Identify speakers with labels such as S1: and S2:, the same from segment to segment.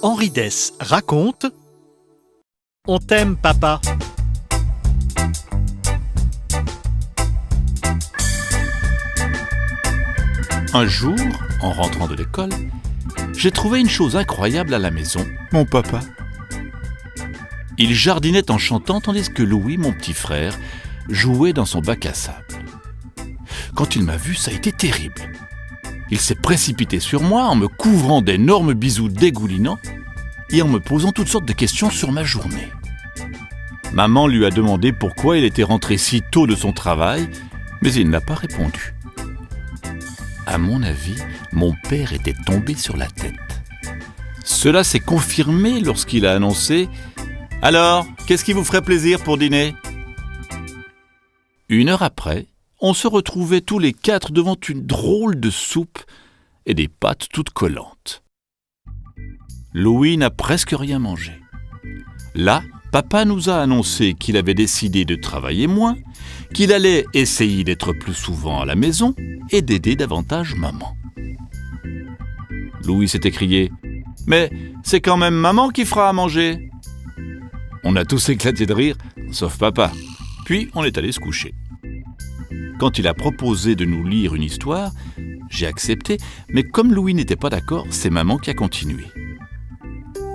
S1: Henri Dess raconte « On t'aime, papa ».
S2: Un jour, en rentrant de l'école, j'ai trouvé une chose incroyable à la maison, mon papa. Il jardinait en chantant tandis que Louis, mon petit frère, jouait dans son bac à sable. Quand il m'a vu, ça a été terrible. Il s'est précipité sur moi en me couvrant d'énormes bisous dégoulinants et en me posant toutes sortes de questions sur ma journée. Maman lui a demandé pourquoi il était rentré si tôt de son travail, mais il n'a pas répondu. À mon avis, mon père était tombé sur la tête. Cela s'est confirmé lorsqu'il a annoncé « Alors, qu'est-ce qui vous ferait plaisir pour dîner ?» 1 heure après, on se retrouvait tous les 4 devant une drôle de soupe et des pâtes toutes collantes. Louis n'a presque rien mangé. Là, papa nous a annoncé qu'il avait décidé de travailler moins, qu'il allait essayer d'être plus souvent à la maison et d'aider davantage maman. Louis s'est écrié « Mais c'est quand même maman qui fera à manger !» On a tous éclaté de rire, sauf papa. Puis on est allé se coucher. Quand il a proposé de nous lire une histoire, j'ai accepté, mais comme Louis n'était pas d'accord, c'est maman qui a continué.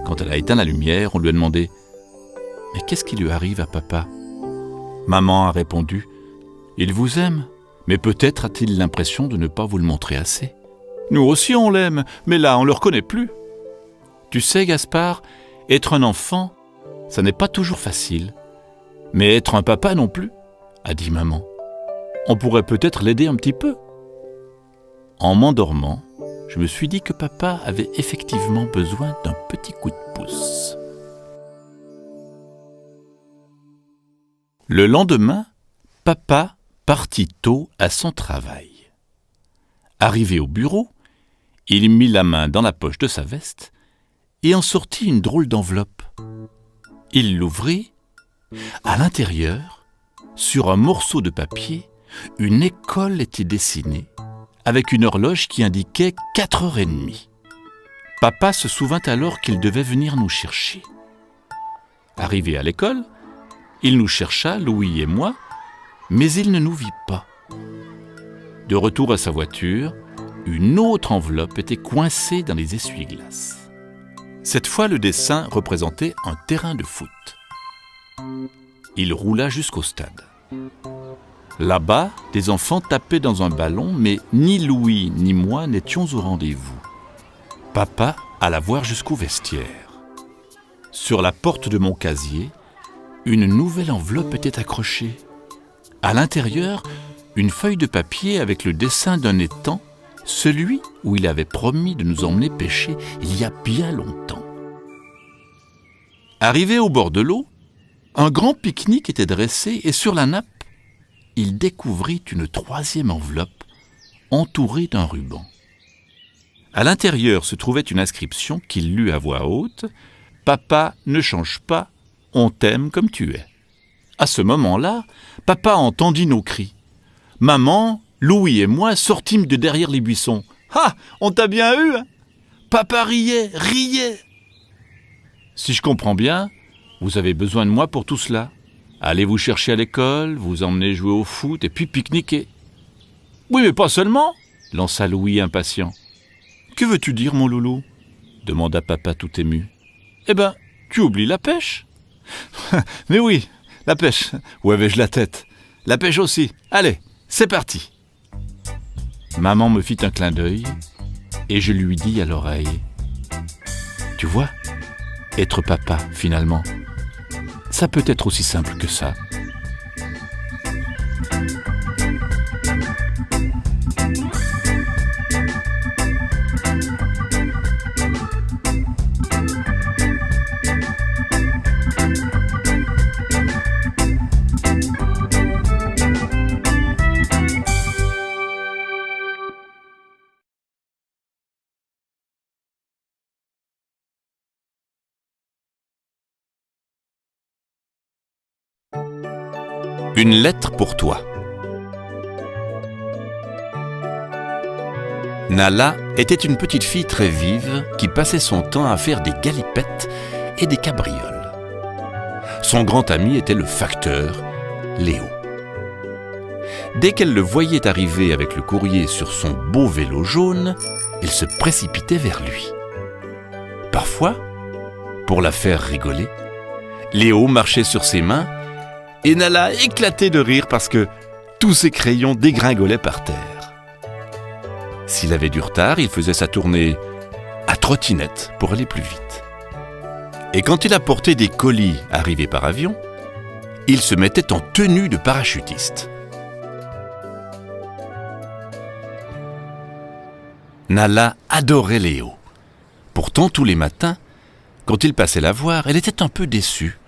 S2: Quand elle a éteint la lumière, on lui a demandé « Mais qu'est-ce qui lui arrive à papa ?» Maman a répondu « Il vous aime, mais peut-être a-t-il l'impression de ne pas vous le montrer assez. Nous aussi on l'aime, mais là on ne le reconnaît plus. Tu sais, Gaspard, être un enfant, ça n'est pas toujours facile. Mais être un papa non plus, a dit maman. On pourrait peut-être l'aider un petit peu. » En m'endormant, je me suis dit que papa avait effectivement besoin d'un petit coup de pouce. Le lendemain, papa partit tôt à son travail. Arrivé au bureau, il mit la main dans la poche de sa veste et en sortit une drôle d'enveloppe. Il l'ouvrit. À l'intérieur, sur un morceau de papier, une école était dessinée, avec une horloge qui indiquait 4h30. Papa se souvint alors qu'il devait venir nous chercher. Arrivé à l'école, il nous chercha, Louis et moi, mais il ne nous vit pas. De retour à sa voiture, une autre enveloppe était coincée dans les essuie-glaces. Cette fois, le dessin représentait un terrain de foot. Il roula jusqu'au stade. Là-bas, des enfants tapaient dans un ballon, mais ni Louis ni moi n'étions au rendez-vous. Papa alla voir jusqu'au vestiaire. Sur la porte de mon casier, une nouvelle enveloppe était accrochée. À l'intérieur, une feuille de papier avec le dessin d'un étang, celui où il avait promis de nous emmener pêcher il y a bien longtemps. Arrivé au bord de l'eau, un grand pique-nique était dressé et sur la nappe, il découvrit une 3e enveloppe entourée d'un ruban. À l'intérieur se trouvait une inscription qu'il lut à voix haute « Papa, ne change pas, on t'aime comme tu es ». À ce moment-là, papa entendit nos cris. Maman, Louis et moi sortîmes de derrière les buissons. « Ah, on t'a bien eu !» Papa riait. Si je comprends bien, vous avez besoin de moi pour tout cela. Allez vous chercher à l'école, vous emmener jouer au foot et puis pique-niquer. Oui, mais pas seulement, lança Louis impatient. Que veux-tu dire, mon loulou ? Demanda papa tout ému. Eh ben, tu oublies la pêche. Mais oui, la pêche. Où avais-je la tête ? La pêche aussi. Allez, c'est parti. Maman me fit un clin d'œil et je lui dis à l'oreille. Tu vois ? Être papa, finalement, ça peut être aussi simple que ça. Une lettre pour toi. Nala était une petite fille très vive qui passait son temps à faire des galipettes et des cabrioles. Son grand ami était le facteur, Léo. Dès qu'elle le voyait arriver avec le courrier sur son beau vélo jaune, elle se précipitait vers lui. Parfois, pour la faire rigoler, Léo marchait sur ses mains et Nala éclatait de rire parce que tous ses crayons dégringolaient par terre. S'il avait du retard, il faisait sa tournée à trottinette pour aller plus vite. Et quand il apportait des colis arrivés par avion, il se mettait en tenue de parachutiste. Nala adorait Léo. Pourtant, tous les matins, quand il passait la voir, elle était un peu déçue.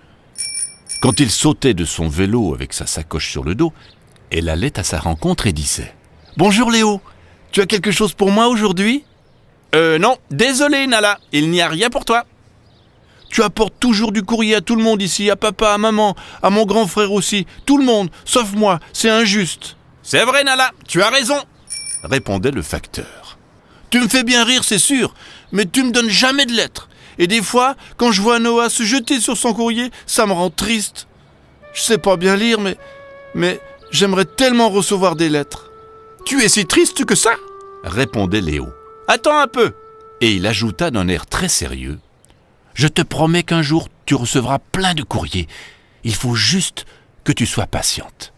S2: Quand il sautait de son vélo avec sa sacoche sur le dos, elle allait à sa rencontre et disait « Bonjour Léo, tu as quelque chose pour moi aujourd'hui ?»« Non, désolé Nala, il n'y a rien pour toi. »« Tu apportes toujours du courrier à tout le monde ici, à papa, à maman, à mon grand frère aussi, tout le monde, sauf moi, c'est injuste. »« C'est vrai Nala, tu as raison, » répondait le facteur. « Tu me fais bien rire, c'est sûr, mais tu me donnes jamais de lettres. Et des fois, quand je vois Noah se jeter sur son courrier, ça me rend triste. Je sais pas bien lire, mais j'aimerais tellement recevoir des lettres. »« Tu es si triste que ça ?» répondait Léo. « Attends un peu !» Et il ajouta d'un air très sérieux. « Je te promets qu'un jour, tu recevras plein de courriers. Il faut juste que tu sois patiente. »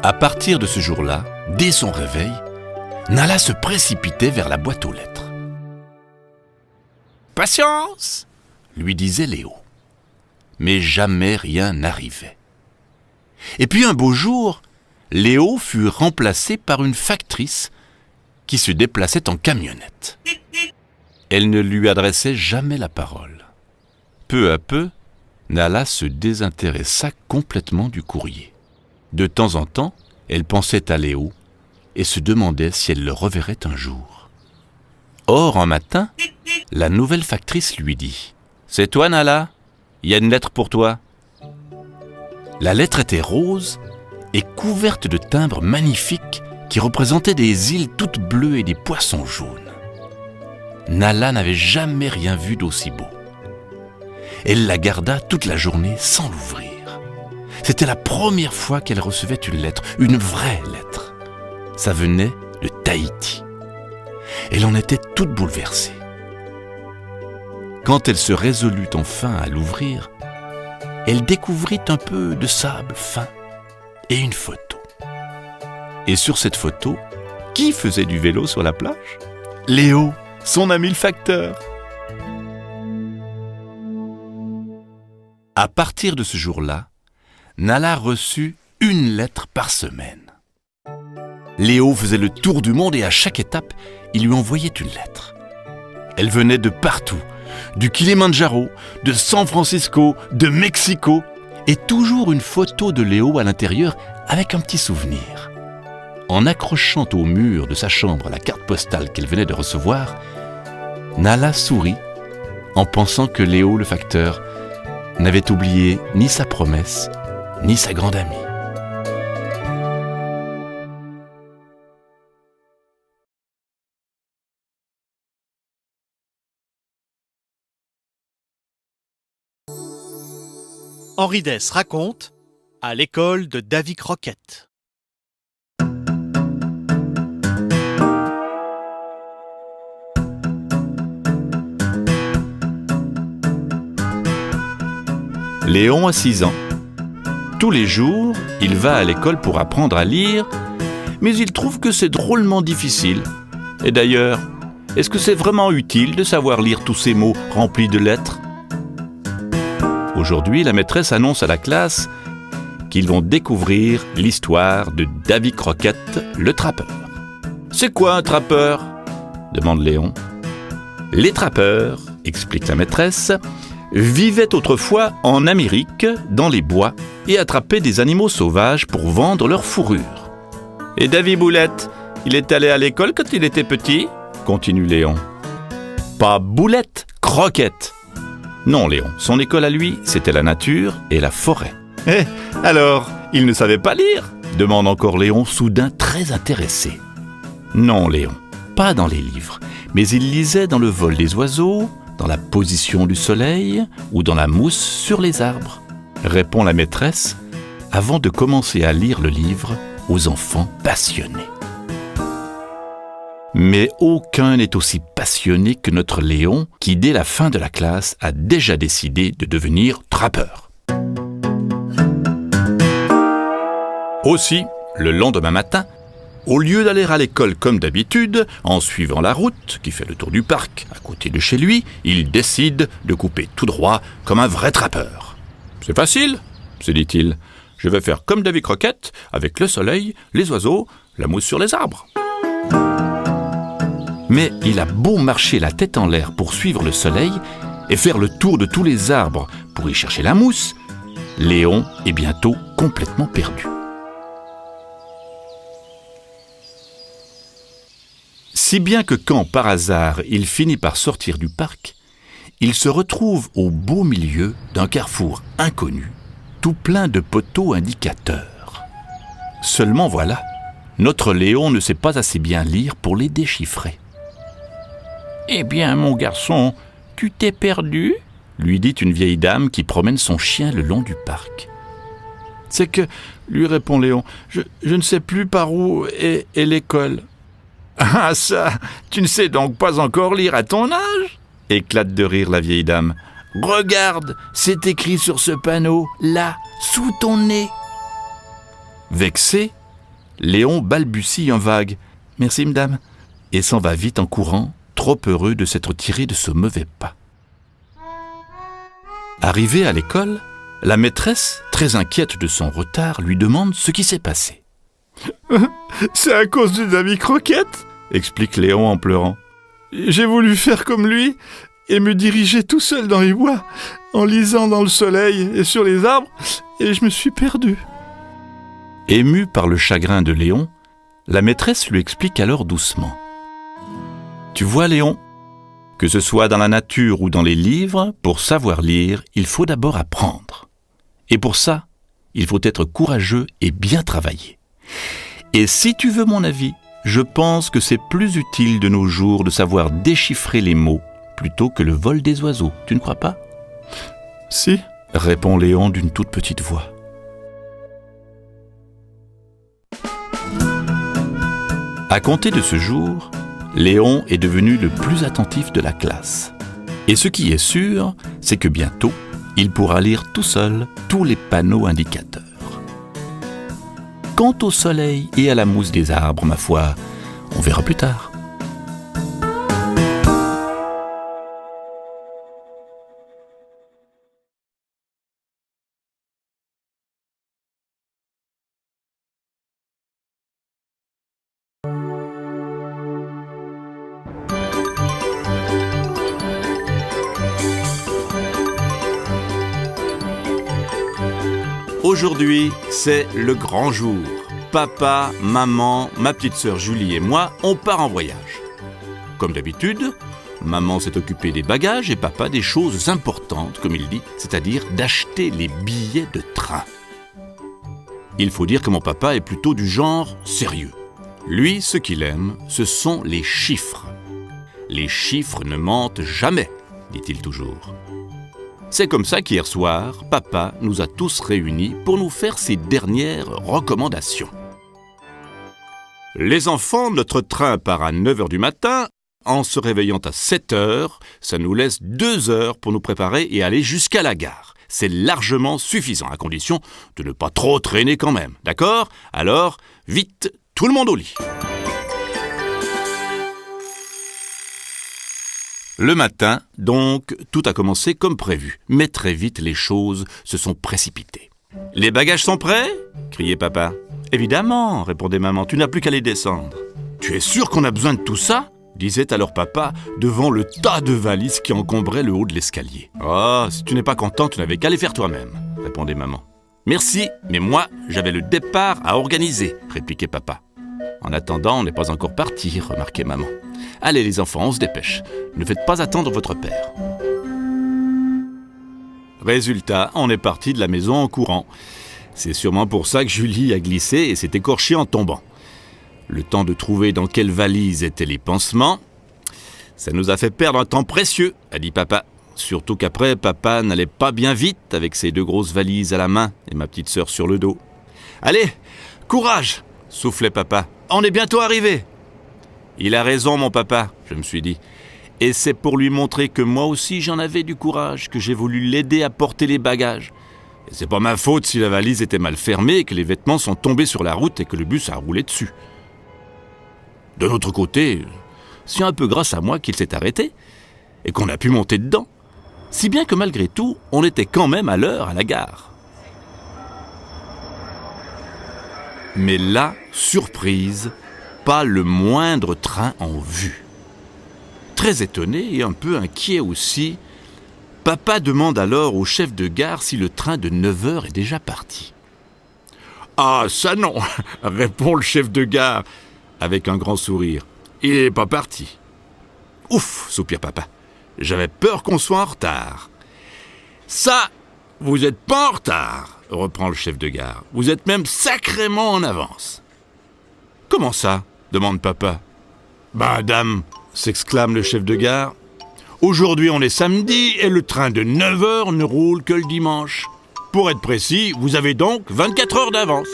S2: À partir de ce jour-là, dès son réveil, Nala se précipitait vers la boîte aux lettres. « Patience !» lui disait Léo. Mais jamais rien n'arrivait. Et puis un beau jour, Léo fut remplacé par une factrice qui se déplaçait en camionnette. Elle ne lui adressait jamais la parole. Peu à peu, Nala se désintéressa complètement du courrier. De temps en temps, elle pensait à Léo et se demandait si elle le reverrait un jour. Or, un matin, la nouvelle factrice lui dit « C'est toi, Nala ? Il y a une lettre pour toi. » La lettre était rose et couverte de timbres magnifiques qui représentaient des îles toutes bleues et des poissons jaunes. Nala n'avait jamais rien vu d'aussi beau. Elle la garda toute la journée sans l'ouvrir. C'était la première fois qu'elle recevait une lettre, une vraie lettre. Ça venait de Tahiti. Elle en était toute bouleversée. Quand elle se résolut enfin à l'ouvrir, elle découvrit un peu de sable fin et une photo. Et sur cette photo, qui faisait du vélo sur la plage ? Léo, son ami le facteur. À partir de ce jour-là, Nala reçut une lettre par semaine. Léo faisait le tour du monde et à chaque étape, il lui envoyait une lettre. Elle venait de partout, du Kilimandjaro, de San Francisco, de Mexico, et toujours une photo de Léo à l'intérieur avec un petit souvenir. En accrochant au mur de sa chambre la carte postale qu'elle venait de recevoir, Nala sourit en pensant que Léo, le facteur, n'avait oublié ni sa promesse, ni sa grande amie.
S1: Henri Dess raconte à l'école de Davy Crockett.
S2: Léon a 6 ans. Tous les jours, il va à l'école pour apprendre à lire, mais il trouve que c'est drôlement difficile. Et d'ailleurs, est-ce que c'est vraiment utile de savoir lire tous ces mots remplis de lettres ? Aujourd'hui, la maîtresse annonce à la classe qu'ils vont découvrir l'histoire de Davy Crockett, le trappeur. « C'est quoi un trappeur ?» demande Léon. « Les trappeurs, explique la maîtresse, vivaient autrefois en Amérique, dans les bois, et attrapaient des animaux sauvages pour vendre leur fourrure. Et Davy Boulette, il est allé à l'école quand il était petit ?» continue Léon. « Pas Boulette, Crockett. Non, Léon, son école à lui, c'était la nature et la forêt. »« Eh, alors, il ne savait pas lire ?» demande encore Léon, soudain très intéressé. « Non, Léon, pas dans les livres, mais il lisait dans le vol des oiseaux, dans la position du soleil ou dans la mousse sur les arbres, répond la maîtresse avant de commencer à lire le livre aux enfants passionnés. Mais aucun n'est aussi passionné que notre Léon qui, dès la fin de la classe, a déjà décidé de devenir trappeur. Aussi, le lendemain matin, au lieu d'aller à l'école comme d'habitude, en suivant la route qui fait le tour du parc à côté de chez lui, il décide de couper tout droit comme un vrai trappeur. « C'est facile, se dit-il. Je vais faire comme Davy Croquette, avec le soleil, les oiseaux, la mousse sur les arbres. » Mais il a beau marcher la tête en l'air pour suivre le soleil et faire le tour de tous les arbres pour y chercher la mousse, Léon est bientôt complètement perdu. Si bien que quand, par hasard, il finit par sortir du parc, il se retrouve au beau milieu d'un carrefour inconnu, tout plein de poteaux indicateurs. Seulement voilà, notre Léon ne sait pas assez bien lire pour les déchiffrer. « Eh bien, mon garçon, tu t'es perdu ?» lui dit une vieille dame qui promène son chien le long du parc. « C'est que, lui répond Léon, je ne sais plus par où est l'école. »« Ah ça, tu ne sais donc pas encore lire à ton âge ?» éclate de rire la vieille dame. « Regarde, c'est écrit sur ce panneau, là, sous ton nez. » Vexé, Léon balbutie un vague « Merci, madame » et s'en va vite en courant, trop heureux de s'être tiré de ce mauvais pas. Arrivé à l'école, la maîtresse, très inquiète de son retard, lui demande ce qui s'est passé. « C'est à cause de Davy Croquette » explique Léon en pleurant. « J'ai voulu faire comme lui et me diriger tout seul dans les bois, en lisant dans le soleil et sur les arbres, et je me suis perdu. » Émue par le chagrin de Léon, la maîtresse lui explique alors doucement. « Tu vois, Léon, que ce soit dans la nature ou dans les livres, pour savoir lire, il faut d'abord apprendre. Et pour ça, il faut être courageux et bien travailler. Et si tu veux mon avis, je pense que c'est plus utile de nos jours de savoir déchiffrer les mots plutôt que le vol des oiseaux. Tu ne crois pas ? » « Si, » répond Léon d'une toute petite voix. À compter de ce jour, Léon est devenu le plus attentif de la classe. Et ce qui est sûr, c'est que bientôt, il pourra lire tout seul tous les panneaux indicateurs. Quant au soleil et à la mousse des arbres, ma foi, on verra plus tard. Aujourd'hui, c'est le grand jour. Papa, maman, ma petite sœur Julie et moi, on part en voyage. Comme d'habitude, maman s'est occupée des bagages et papa des choses importantes, comme il dit, c'est-à-dire d'acheter les billets de train. Il faut dire que mon papa est plutôt du genre sérieux. Lui, ce qu'il aime, ce sont les chiffres. Les chiffres ne mentent jamais, dit-il toujours. C'est comme ça qu'hier soir, papa nous a tous réunis pour nous faire ses dernières recommandations. Les enfants, notre train part à 9h du matin. En se réveillant à 7h, ça nous laisse 2 heures pour nous préparer et aller jusqu'à la gare. C'est largement suffisant, à condition de ne pas trop traîner quand même, d'accord ? Alors, vite, tout le monde au lit. Le matin, donc, tout a commencé comme prévu, mais très vite les choses se sont précipitées. « Les bagages sont prêts ?» criait papa. « Évidemment !» répondait maman, « tu n'as plus qu'à les descendre. »« Tu es sûr qu'on a besoin de tout ça ?» disait alors papa devant le tas de valises qui encombraient le haut de l'escalier. « Oh, si tu n'es pas content, tu n'avais qu'à les faire toi-même » répondait maman. « Merci, mais moi, j'avais le départ à organiser » répliquait papa. « En attendant, on n'est pas encore parti » remarquait maman. « Allez les enfants, on se dépêche. Ne faites pas attendre votre père. » Résultat, on est parti de la maison en courant. C'est sûrement pour ça que Julie a glissé et s'est écorchée en tombant. le temps de trouver dans quelle valise étaient les pansements. « Ça nous a fait perdre un temps précieux », a dit papa. Surtout qu'après, papa n'allait pas bien vite avec ses 2 grosses valises à la main et ma petite sœur sur le dos. « Allez, courage !» soufflait papa. « On est bientôt arrivé !» Il a raison, mon papa, je me suis dit. Et c'est pour lui montrer que moi aussi j'en avais du courage que j'ai voulu l'aider à porter les bagages. Et c'est pas ma faute si la valise était mal fermée, que les vêtements sont tombés sur la route et que le bus a roulé dessus. De l'autre côté, c'est un peu grâce à moi qu'il s'est arrêté et qu'on a pu monter dedans. Si bien que malgré tout, on était quand même à l'heure à la gare. Mais là, surprise, pas le moindre train en vue. Très étonné et un peu inquiet aussi, papa demande alors au chef de gare si le train de 9h est déjà parti. « Ah, ça non !» répond le chef de gare avec un grand sourire. « Il n'est pas parti. »« Ouf !» soupire papa. « J'avais peur qu'on soit en retard. »« Ça, vous n'êtes pas en retard !» reprend le chef de gare. « Vous êtes même sacrément en avance. »« Comment ça ?» demande papa. « Bah, dame !» s'exclame le chef de gare. « Aujourd'hui, on est samedi et le train de 9h ne roule que le dimanche. Pour être précis, vous avez donc 24 heures d'avance. »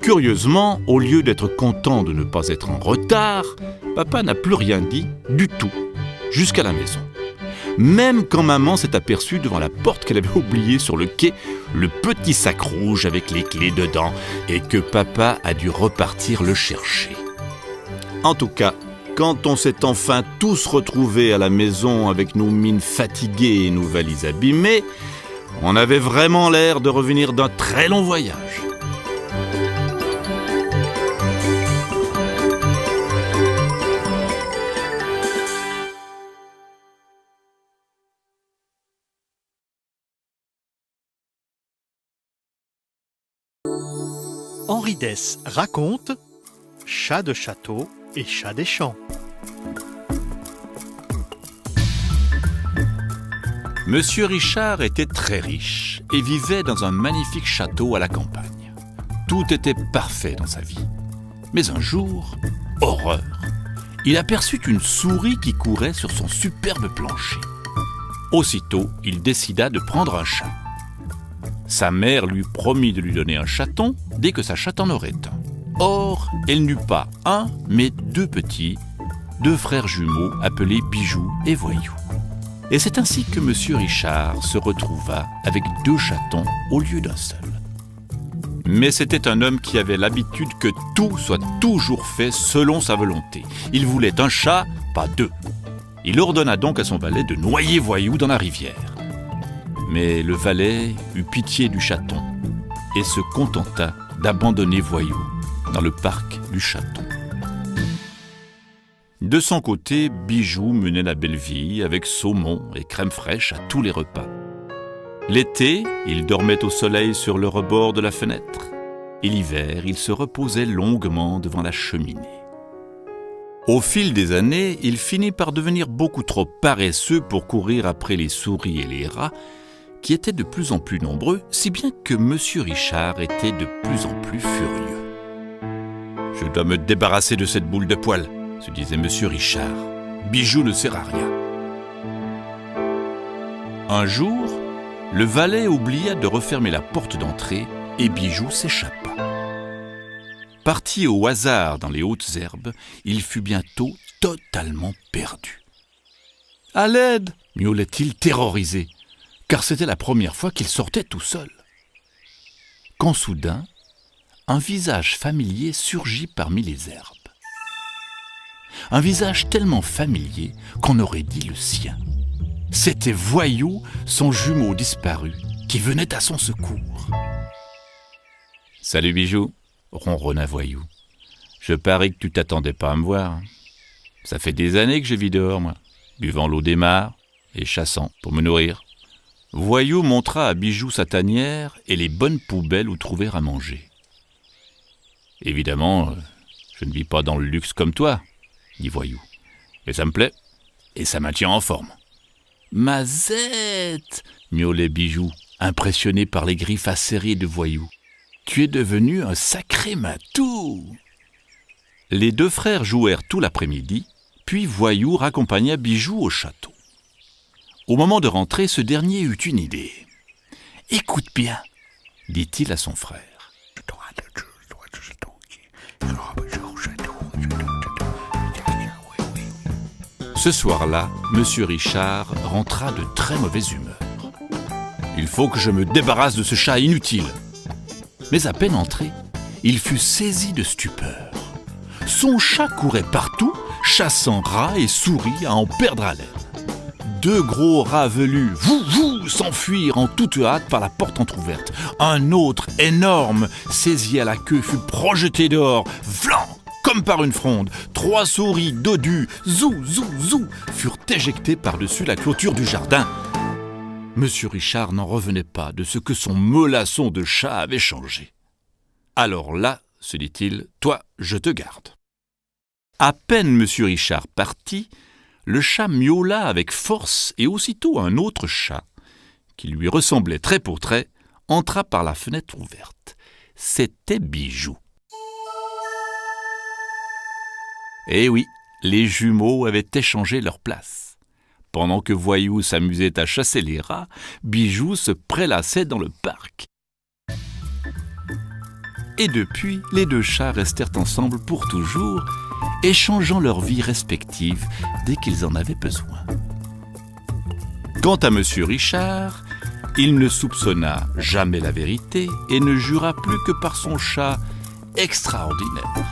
S2: Curieusement, au lieu d'être content de ne pas être en retard, papa n'a plus rien dit du tout, jusqu'à la maison. Même quand maman s'est aperçue devant la porte qu'elle avait oublié sur le quai le petit sac rouge avec les clés dedans et que papa a dû repartir le chercher. En tout cas, quand on s'est enfin tous retrouvés à la maison avec nos mines fatiguées et nos valises abîmées, on avait vraiment l'air de revenir d'un très long voyage.
S1: Henri Dess raconte Chat de château et chat des champs.
S2: Monsieur Richard était très riche et vivait dans un magnifique château à la campagne. Tout était parfait dans sa vie. Mais un jour, horreur, il aperçut une souris qui courait sur son superbe plancher. Aussitôt, il décida de prendre un chat. Sa mère lui promit de lui donner un chaton dès que sa chatte en aurait un. Or, elle n'eut pas un, mais 2 petits, 2 frères jumeaux appelés Bijou et Voyou. Et c'est ainsi que Monsieur Richard se retrouva avec 2 chatons au lieu d'un seul. Mais c'était un homme qui avait l'habitude que tout soit toujours fait selon sa volonté. Il voulait un chat, pas 2. Il ordonna donc à son valet de noyer Voyou dans la rivière. Mais le valet eut pitié du chaton et se contenta d'abandonner Voyou dans le parc du chaton. De son côté, Bijou menait la belle vie avec saumon et crème fraîche à tous les repas. L'été, il dormait au soleil sur le rebord de la fenêtre et l'hiver, il se reposait longuement devant la cheminée. Au fil des années, il finit par devenir beaucoup trop paresseux pour courir après les souris et les rats qui étaient de plus en plus nombreux, si bien que Monsieur Richard était de plus en plus furieux. « Je dois me débarrasser de cette boule de poil », se disait Monsieur Richard. « Bijou ne sert à rien. » Un jour, le valet oublia de refermer la porte d'entrée et Bijou s'échappa. Parti au hasard dans les hautes herbes, il fut bientôt totalement perdu. « À l'aide !» miaulait-il terrorisé, car c'était la première fois qu'il sortait tout seul. Quand soudain, un visage familier surgit parmi les herbes. Un visage tellement familier qu'on aurait dit le sien. C'était Voyou, son jumeau disparu, qui venait à son secours. « Salut Bijou !» ronronna Voyou. « Je parie que tu t'attendais pas à me voir. Ça fait des années que je vis dehors, moi, buvant l'eau des mares et chassant pour me nourrir. » Voyou montra à Bijou sa tanière et les bonnes poubelles où trouver à manger. « Évidemment, je ne vis pas dans le luxe comme toi, » dit Voyou. « Et ça me plaît, et ça maintient en forme. »« Mazette !» miaulait Bijou, impressionné par les griffes acérées de Voyou. tu es devenu un sacré matou !» Les deux frères jouèrent tout l'après-midi, puis Voyou raccompagna Bijou au château. Au moment de rentrer, ce dernier eut une idée. « Écoute bien, » dit-il à son frère. Ce soir-là, Monsieur Richard rentra de très mauvaise humeur. « Il faut que je me débarrasse de ce chat inutile !» Mais à peine entré, il fut saisi de stupeur. Son chat courait partout, chassant rats et souris à en perdre haleine. 2 gros rats velus, s'enfuirent en toute hâte par la porte entr'ouverte. Un autre, énorme, saisi à la queue, fut projeté dehors, vlan, comme par une fronde. 3 souris dodues, zou, furent éjectées par-dessus la clôture du jardin. Monsieur Richard n'en revenait pas de ce que son mollasson de chat avait changé. Alors là, se dit-il, toi, je te garde. À peine Monsieur Richard parti, le chat miaula avec force et aussitôt un autre chat, qui lui ressemblait trait pour trait, entra par la fenêtre ouverte. C'était Bijou. Eh oui, les jumeaux avaient échangé leur place. Pendant que Voyou s'amusait à chasser les rats, Bijou se prélassait dans le parc. Et depuis, les 2 chats restèrent ensemble pour toujours, échangeant leurs vies respectives dès qu'ils en avaient besoin. Quant à Monsieur Richard, il ne soupçonna jamais la vérité et ne jura plus que par son chat extraordinaire.